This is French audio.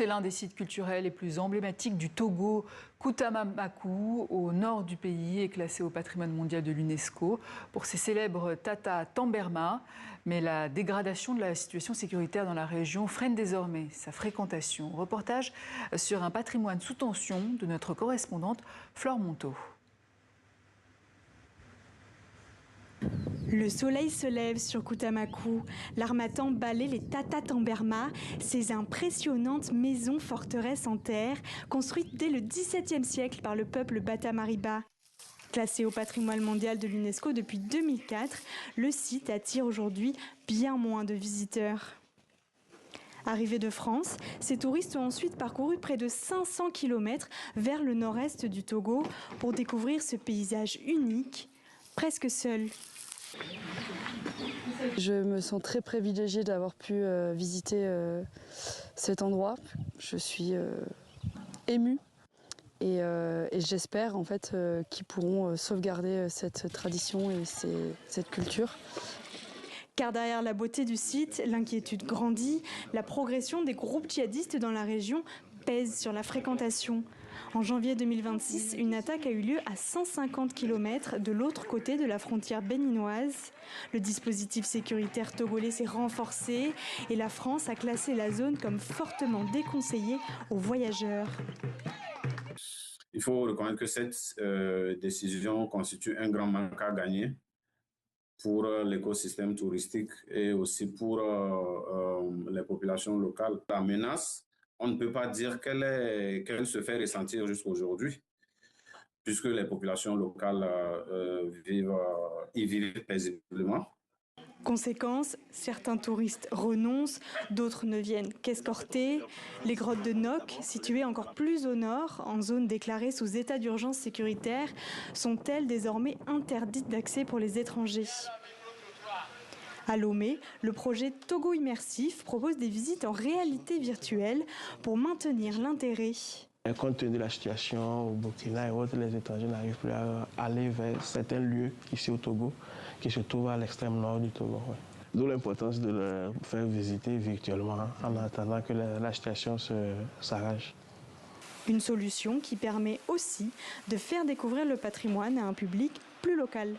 C'est l'un des sites culturels les plus emblématiques du Togo. Koutamamakou, au nord du pays, est classé au patrimoine mondial de l'UNESCO pour ses célèbres Tata Tamberma. Mais la dégradation de la situation sécuritaire dans la région freine désormais sa fréquentation. Reportage sur un patrimoine sous tension de notre correspondante Flore Monteau. Le soleil se lève sur Koutamamakou. L'harmattan balaie les Tata Tamberma, ces impressionnantes maisons forteresses en terre construites dès le XVIIe siècle par le peuple Bata Mariba. Classé au patrimoine mondial de l'UNESCO depuis 2004, le site attire aujourd'hui bien moins de visiteurs. Arrivés de France, ces touristes ont ensuite parcouru près de 500 km vers le nord-est du Togo pour découvrir ce paysage unique, presque seul. Je me sens très privilégiée d'avoir pu visiter cet endroit. Je suis émue et j'espère en fait qu'ils pourront sauvegarder cette tradition et cette culture. Car derrière la beauté du site, l'inquiétude grandit. La progression des groupes djihadistes dans la région pèse sur la fréquentation. En janvier 2026, une attaque a eu lieu à 150 km de l'autre côté de la frontière béninoise. Le dispositif sécuritaire togolais s'est renforcé et la France a classé la zone comme fortement déconseillée aux voyageurs. Il faut reconnaître que cette décision constitue un grand manque à gagner pour l'écosystème touristique et aussi pour les populations locales. La menace, on ne peut pas dire qu'elle se fait ressentir jusqu'aujourd'hui, puisque les populations locales y vivent paisiblement. Conséquence, certains touristes renoncent, d'autres ne viennent qu'escorter. Les grottes de Nok, situées encore plus au nord, en zone déclarée sous état d'urgence sécuritaire, sont-elles désormais interdites d'accès pour les étrangers. À Lomé, le projet Togo Immersif propose des visites en réalité virtuelle pour maintenir l'intérêt. Compte tenu de la situation au Burkina et autres, les étrangers n'arrivent plus à aller vers certains lieux ici au Togo qui se trouvent à l'extrême nord du Togo. Ouais. D'où l'importance de le faire visiter virtuellement en attendant que la situation s'arrange. Une solution qui permet aussi de faire découvrir le patrimoine à un public plus local.